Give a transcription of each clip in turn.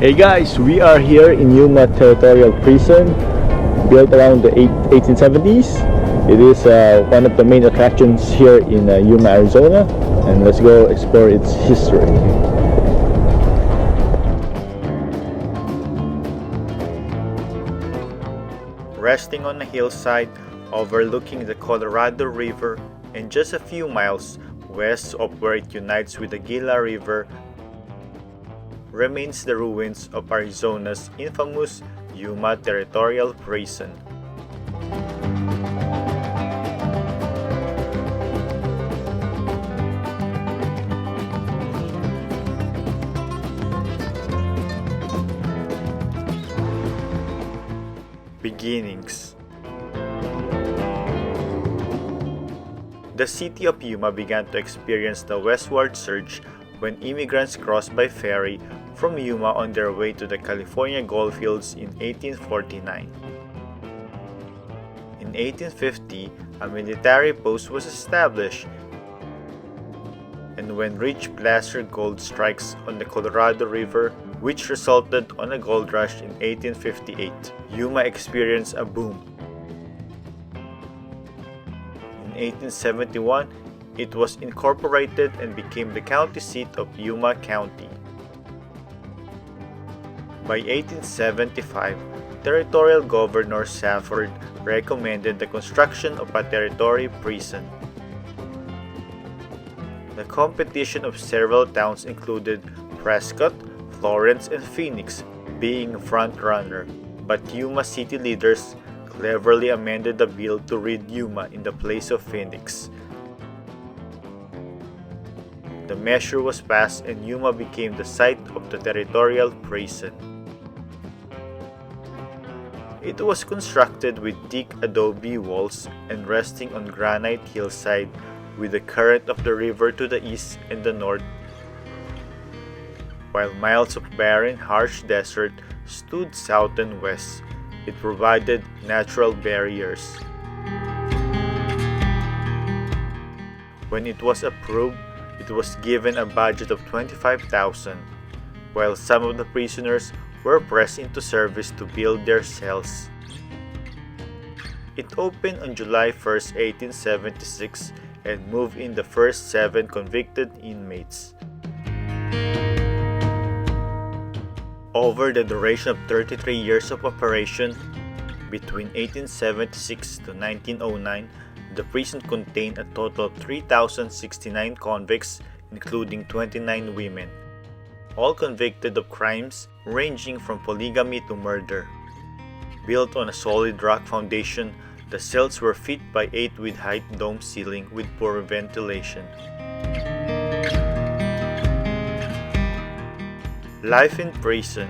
Hey guys, we are here in Yuma Territorial Prison, built around the 1870s. It is one of the main attractions here in Yuma, Arizona, and let's go explore its history. Resting on a hillside overlooking the Colorado River and just a few miles west of where it unites with the Gila River remains the ruins of Arizona's infamous Yuma Territorial Prison. Beginnings. The city of Yuma began to experience the westward surge when immigrants crossed by ferry from Yuma on their way to the California goldfields in 1849. In 1850, a military post was established, and when rich placer gold strikes on the Colorado River, which resulted on a gold rush in 1858, Yuma experienced a boom. In 1871, it was incorporated and became the county seat of Yuma County. By 1875, Territorial Governor Safford recommended the construction of a territory prison. The competition of several towns included Prescott, Florence, and Phoenix being front-runner, but Yuma city leaders cleverly amended the bill to read Yuma in the place of Phoenix. The measure was passed and Yuma became the site of the Territorial Prison. It was constructed with thick adobe walls and resting on granite hillside with the current of the river to the east and the north, while miles of barren, harsh desert stood south and west. It provided natural barriers. When it was approved, it was given a budget of $25,000, while some of the prisoners were pressed into service to build their cells. It opened on July 1, 1876, and moved in the first 7 convicted inmates. Over the duration of 33 years of operation, between 1876 to 1909, the prison contained a total of 3,069 convicts, including 29 women, all convicted of crimes ranging from polygamy to murder. Built on a solid rock foundation, the cells were feet by 8 with height dome ceiling with poor ventilation. Life in prison.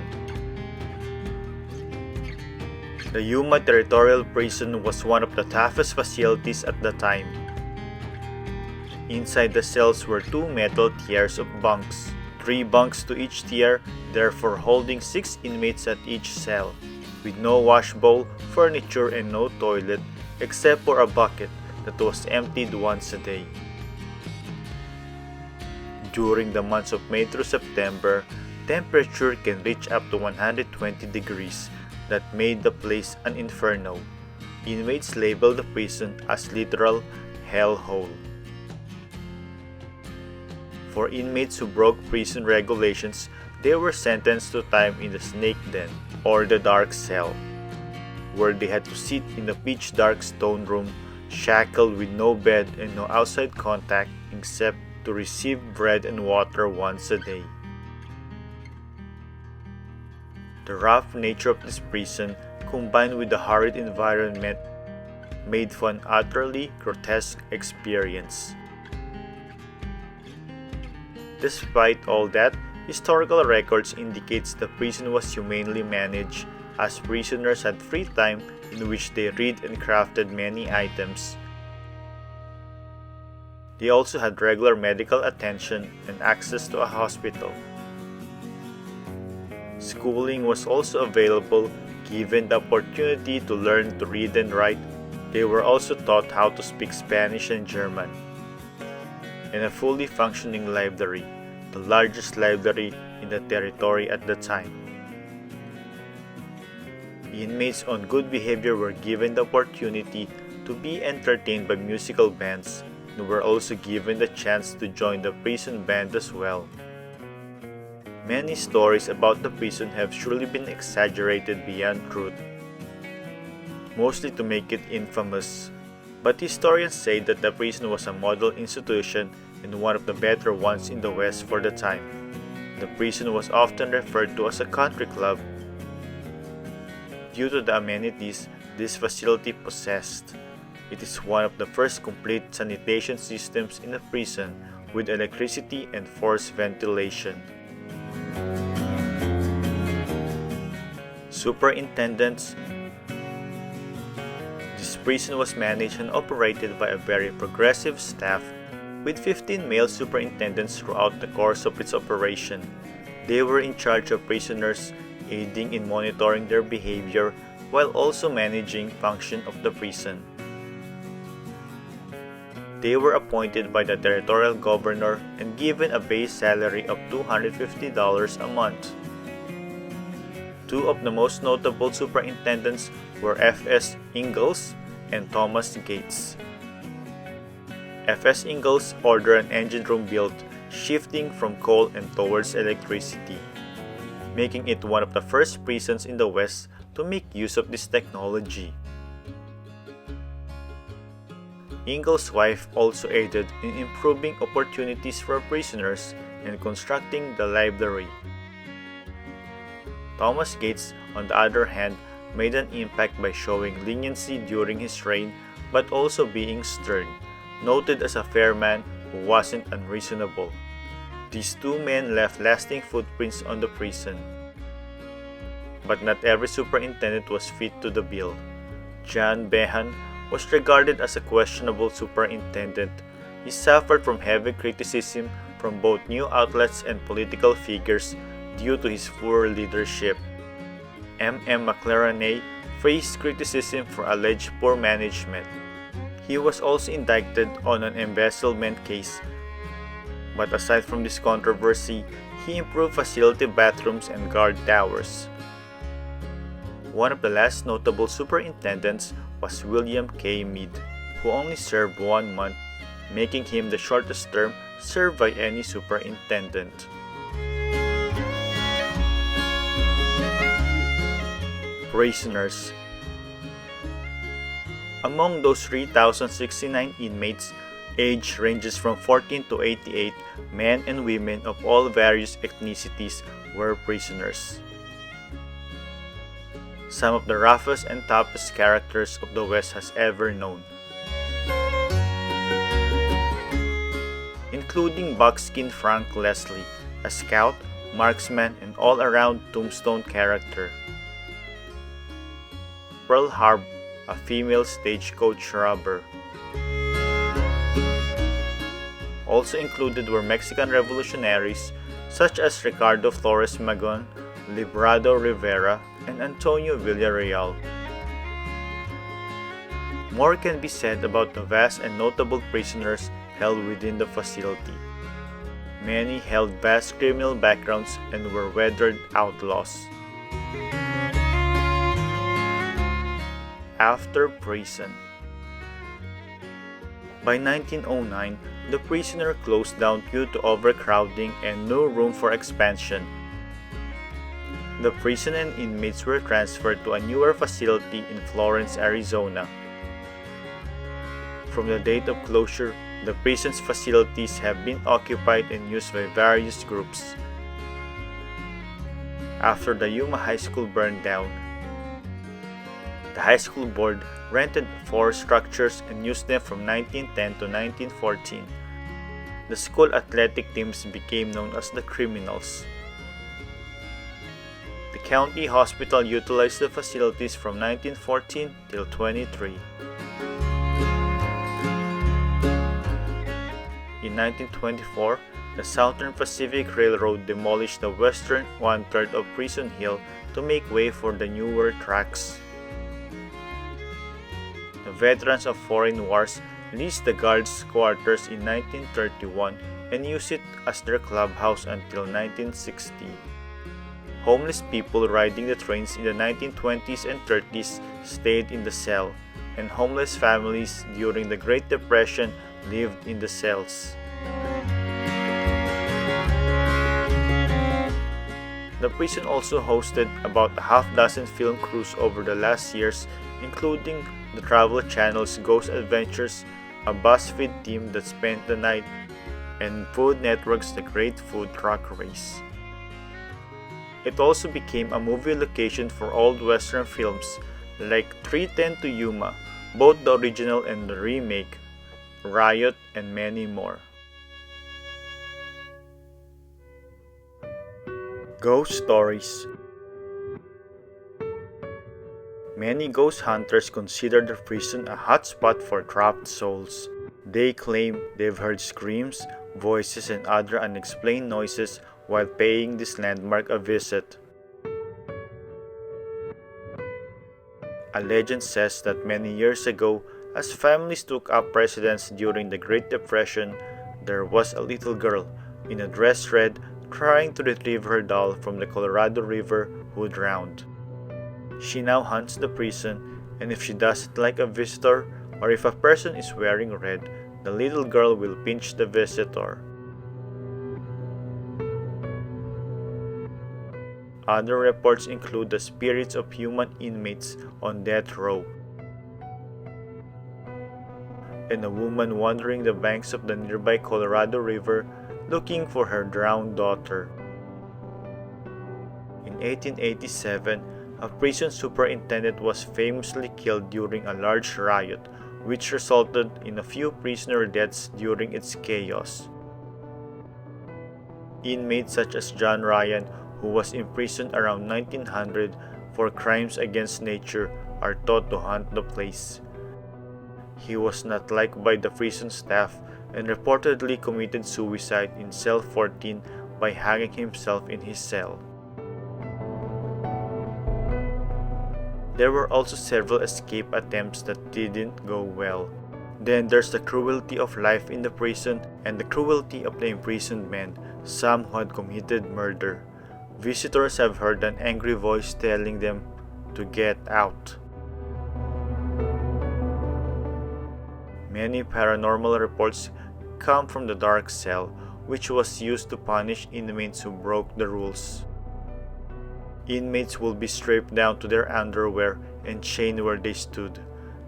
The Yuma Territorial Prison was one of the toughest facilities at the time. Inside the cells were 2 metal tiers of bunks, 3 bunks to each tier, therefore holding 6 inmates at each cell, with no wash bowl, furniture, and no toilet except for a bucket that was emptied once a day. During the months of May through September, temperature can reach up to 120 degrees that made the place an inferno. Inmates labeled the prison as literal hellhole. For inmates who broke prison regulations, they were sentenced to time in the snake den, or the dark cell, where they had to sit in a pitch-dark stone room, shackled with no bed and no outside contact except to receive bread and water once a day. The rough nature of this prison, combined with the horrid environment, made for an utterly grotesque experience. Despite all that, historical records indicates the prison was humanely managed, as prisoners had free time in which they read and crafted many items. They also had regular medical attention and access to a hospital. Schooling was also available. Given the opportunity to learn to read and write, they were also taught how to speak Spanish and German. And a fully functioning library, the largest library in the territory at the time. Inmates on good behavior were given the opportunity to be entertained by musical bands and were also given the chance to join the prison band as well. Many stories about the prison have surely been exaggerated beyond truth, mostly to make it infamous. But historians say that the prison was a model institution and one of the better ones in the West for the time. The prison was often referred to as a country club due to the amenities this facility possessed. It is one of the first complete sanitation systems in a prison with electricity and forced ventilation. Superintendents. This prison was managed and operated by a very progressive staff with 15 male superintendents throughout the course of its operation. They were in charge of prisoners, aiding in monitoring their behavior while also managing function of the prison. They were appointed by the territorial governor and given a base salary of $250 a month. Two of the most notable superintendents were F.S. Ingalls and Thomas Gates. F.S. Ingalls ordered an engine room built, shifting from coal and towards electricity, making it one of the first prisons in the West to make use of this technology. Ingalls' wife also aided in improving opportunities for prisoners and constructing the library. Thomas Gates, on the other hand, made an impact by showing leniency during his reign but also being stern, noted as a fair man who wasn't unreasonable. These two men left lasting footprints on the prison. But not every superintendent was fit to the bill. John Behan was regarded as a questionable superintendent. He suffered from heavy criticism from both new outlets and political figures due to his poor leadership. M.M. McLarenay faced criticism for alleged poor management. He was also indicted on an embezzlement case. But aside from this controversy, he improved facility bathrooms and guard towers. One of the last notable superintendents was William K. Meade, who only served 1 month, making him the shortest term served by any superintendent. Prisoners. Among those 3,069 inmates, age ranges from 14 to 88, men and women of all various ethnicities were prisoners. Some of the roughest and toughest characters of the West has ever known, including Buckskin Frank Leslie, a scout, marksman, and all-around tombstone character. Pearl Hart, a female stagecoach robber. Also included were Mexican revolutionaries such as Ricardo Flores Magón, Librado Rivera, and Antonio Villarreal. More can be said about the vast and notable prisoners held within the facility. Many held vast criminal backgrounds and were weathered outlaws. After prison. By 1909, the prisoner closed down due to overcrowding and no room for expansion. The prison and inmates were transferred to a newer facility in Florence, Arizona. From the date of closure, the prison's facilities have been occupied and used by various groups. After the Yuma High School burned down, the high school board rented 4 structures and used them from 1910 to 1914. The school athletic teams became known as the Criminals. The county hospital utilized the facilities from 1914 till 23. In 1924, the Southern Pacific Railroad demolished the western 1/3 of Prison Hill to make way for the newer tracks. The veterans of foreign wars leased the guards' quarters in 1931 and used it as their clubhouse until 1960. Homeless people riding the trains in the 1920s and 30s stayed in the cell, and homeless families during the Great Depression lived in the cells. The prison also hosted about a half-dozen film crews over the last years, including the Travel Channel's Ghost Adventures, a BuzzFeed team that spent the night, and Food Network's The Great Food Truck Race. It also became a movie location for old Western films like 3:10 to Yuma, both the original and the remake, Riot, and many more. Ghost Stories. Many ghost hunters consider the prison a hotspot for trapped souls. They claim they've heard screams, voices, and other unexplained noises while paying this landmark a visit. A legend says that many years ago, as families took up residence during the Great Depression, there was a little girl in a dress red trying to retrieve her doll from the Colorado River who drowned. She now haunts the prison, and if she doesn't like a visitor or if a person is wearing red, the little girl will pinch the visitor. Other reports include the spirits of human inmates on death row, and a woman wandering the banks of the nearby Colorado River looking for her drowned daughter. In 1887, a prison superintendent was famously killed during a large riot, which resulted in a few prisoner deaths during its chaos. Inmates such as John Ryan, who was imprisoned around 1900 for crimes against nature, are thought to haunt the place. He was not liked by the prison staff and reportedly committed suicide in cell 14 by hanging himself in his cell. There were also several escape attempts that didn't go well. Then there's the cruelty of life in the prison and the cruelty of the imprisoned men, some who had committed murder. Visitors have heard an angry voice telling them to get out. Many paranormal reports come from the dark cell, which was used to punish inmates who broke the rules. Inmates will be stripped down to their underwear and chained where they stood.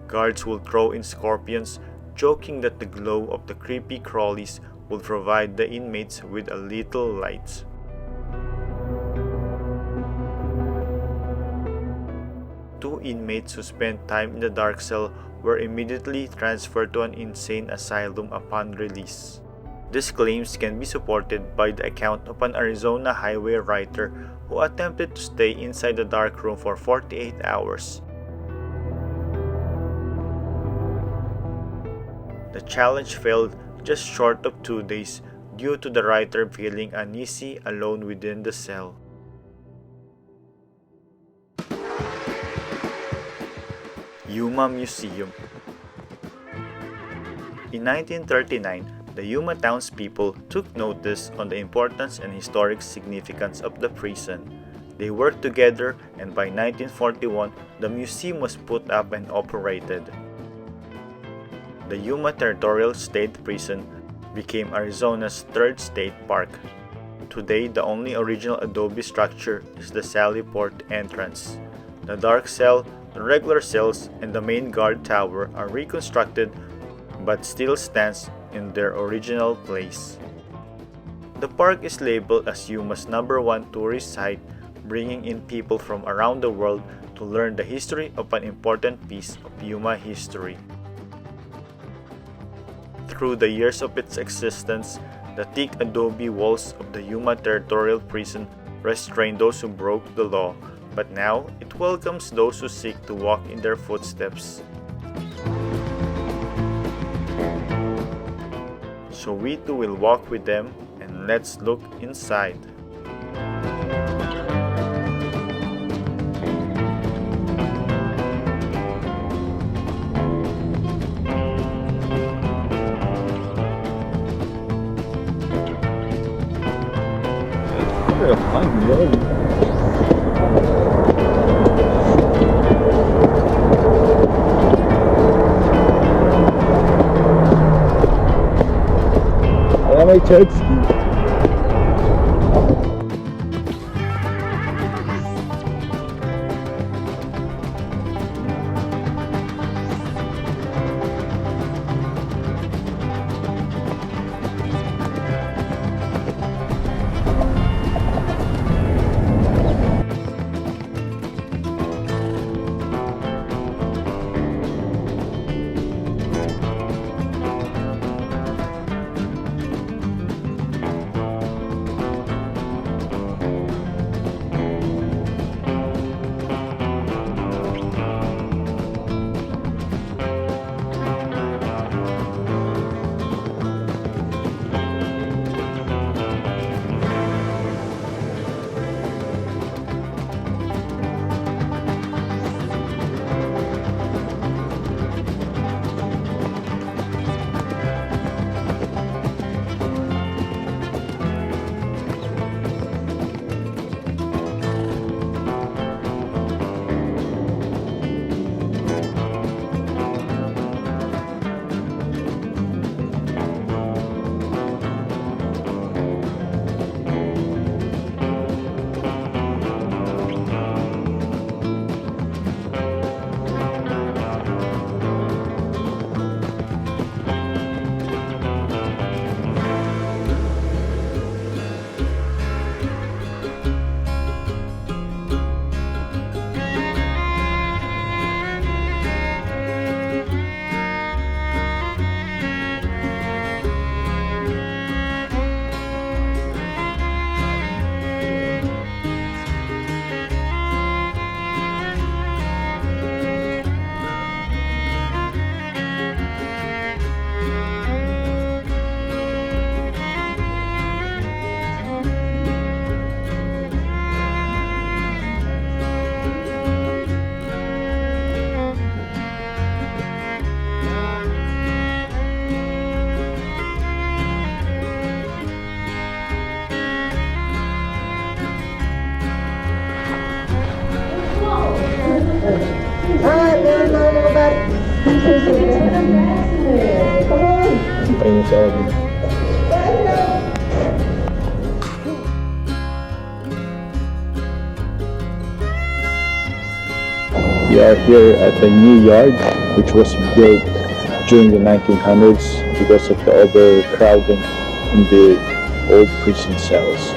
Guards will throw in scorpions, joking that the glow of the creepy crawlies will provide the inmates with a little light. Two inmates who spent time in the dark cell were immediately transferred to an insane asylum upon release. These claims can be supported by the account of an Arizona highway writer who attempted to stay inside the dark room for 48 hours. The challenge failed just short of 2 days due to the writer feeling uneasy alone within the cell. Yuma Museum. In 1939, the Yuma townspeople took notice on the importance and historic significance of the prison. They worked together, and by 1941, the museum was put up and operated. The Yuma Territorial State Prison became Arizona's third state park. Today, the only original adobe structure is the Sally Port entrance. The dark cell, the regular cells, and the main guard tower are reconstructed but still stands in their original place. The park is labeled as Yuma's #1 tourist site, bringing in people from around the world to learn the history of an important piece of Yuma history. Through the years of its existence, the thick adobe walls of the Yuma Territorial Prison restrained those who broke the law, but now it welcomes those who seek to walk in their footsteps. So we too will walk with them, and let's look inside. my jet ski. We are here at the new yard, which was built during the 1900s because of the overcrowding in the old prison cells.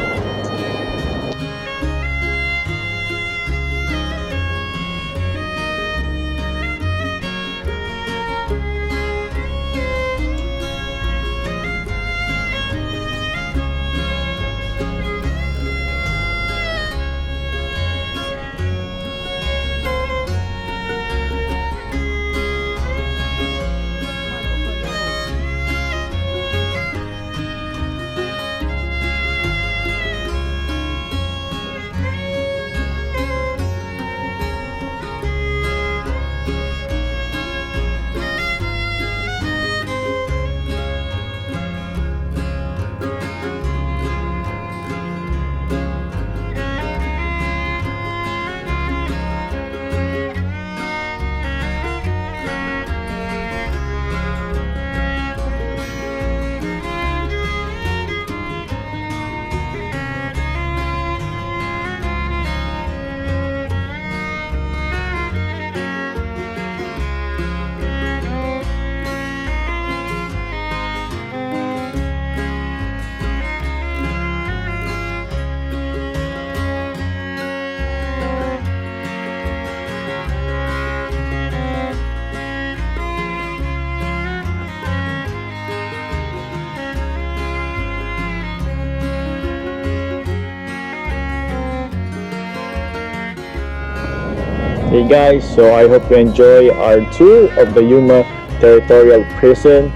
Hey guys, so I hope you enjoy our tour of the Yuma Territorial Prison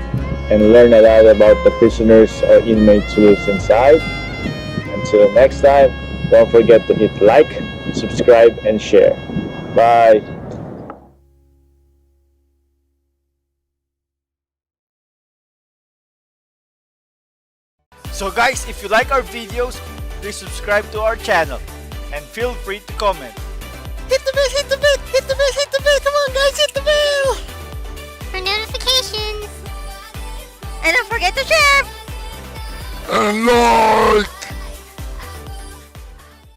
and learn a lot about the prisoners or inmates who lives inside. Until next time, don't forget to hit like, subscribe, and share. Bye! So guys, if you like our videos, please subscribe to our channel and feel free to comment. Hit the bell, hit the bell, hit the bell, hit the bell. Come on guys, hit